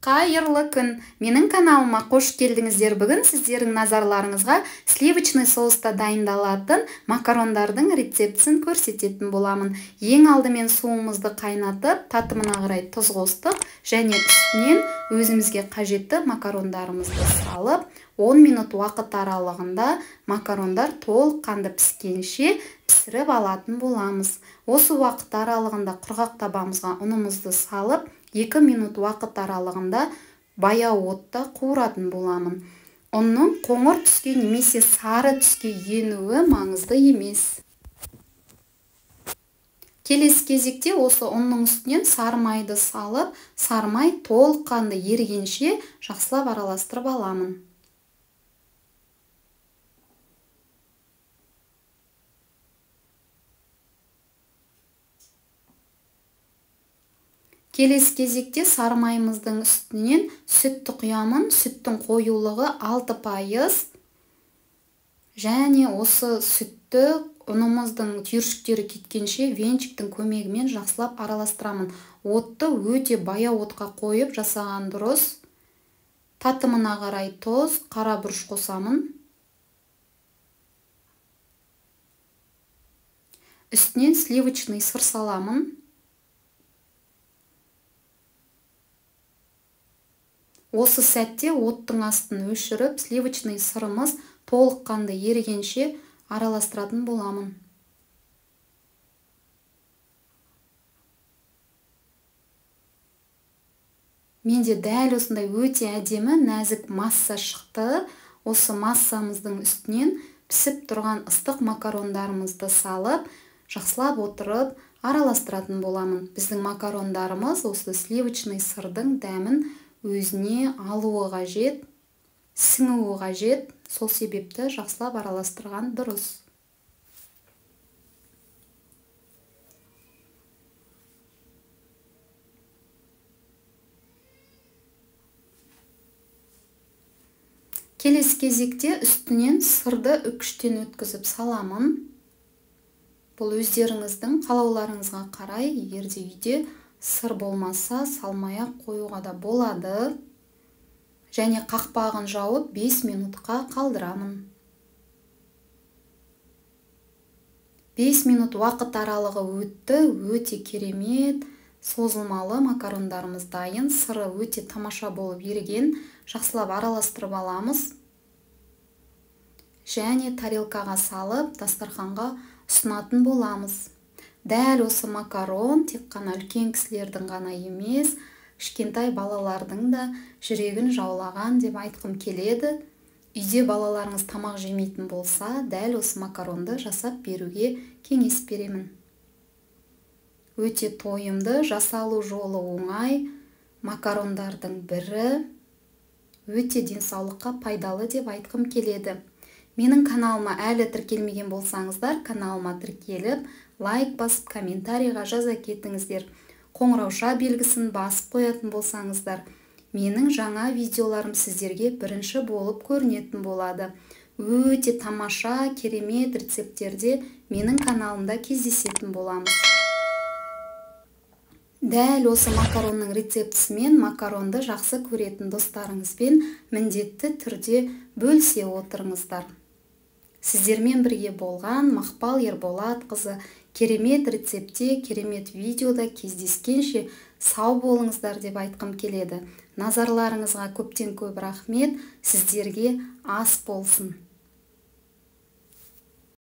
Қайырлы күн. Менің каналыма қош келдіңіздер. Бүгін сіздердің назарларыңызға сливочный соуста дайындалатын макарондардың рецептісін көрсететін боламын. Ең алдымен суымызды қайнатып, татымына қарай тұз қостық және үстінен өзімізге қажетті макарондарымызды салып, 10 минут уақыт аралығында макарондар толыққанды піскенше пісіріп алатын боламыз. Осы уақыт аралығында құрғақ табамызға ұнымызды салып, 2 минут уақыт аралығында баяу отта қуыратын боламын. Ұнның қоңыр түске немесе сары түске енуі маңызды емес. Келесі кезекте осы ұнның үстінен сары майды салып, сары май толыққанды ерігенше жақсылап араластырып аламын. Келесі кезекте сары майымыздың үстінен сүтті құямын. Сүттің қоюлығы 6%. Және осы сүтті ұнымыздың түйіршіктері кеткенше венчиктің көмегімен жақсылап араластырамын. Отты өте баяу отқа қойып жасаған дұрыс. Татымына қарай тұз, қара бұрыш қосамын. Үстінен сливочный сыр саламын. Осы сәтте оттың астын өшіріп, сливочный сырымыз толыққанды ерігенше араластыратын боламын. Менде дәл осындай өте әдемі нәзік масса шықты. Осы массамыздың үстінен пісіп тұрған ыстық макарондарымызды салып, жақсылап отырып араластыратын боламын. Біздің макарондарымыз осы сливочный сырдың дәмін өзіне алуы қажет, сіңуі қажет. Сол себепті жақсылап араластырған дұрыс. Келесі кезекте үстінен сырды үкіштен өткізіп саламын. Бұл өздеріңіздің қалауларыңызға қарай, егерде үйде сыр болмаса, салмай-ақ қоюға да болады. Және қақпағын жауып 5 минутқа қалдырамын. 5 минут уақыт аралығы өтті, өте керемет, созылмалы макарондарымыз дайын. Сыры өте тамаша болып еріген. Жақсылап араластырып аламыз. Және тарелкаға салып, дастарханға ұсынатын боламыз. Дәл осы макарон тек қана үлкен кісілердің ғана емес, кішкентай балалардың да жүрегін жаулаған деп айтқым келеді. Үйде балаларыңыз тамақ жемейтін болса, дәл осы макаронды жасап беруге кеңес беремін. Өте тойымды, жасалу жолы оңай. Макарондардың бірі өте денсаулыққа пайдалы деп айтқым келеді. Менің каналыма әлі тіркелмеген болсаңыздар, каналыма тіркеліп, лайк басып, комментарийға жаза кетіңіздер. Қоңырауша белгісін басып қоятын болсаңыздар, менің жаңа видеоларым сіздерге бірінші болып көрінетін болады. Өте тамаша, керемет рецептерде менің каналымда кездесетін боламыз. Дәл осы макаронның рецептісімен макаронды жақсы көретін достарыңызбен міндетті түрде бөлісе отырыңыздар. Сіздермен бірге болған Мақпал Ерболатқызы керемет рецептте, керемет видеода кездескенше сау болыңыздар деп айтқым келеді. Назарларыңызға көптен көп рахмет, сіздерге ас болсын.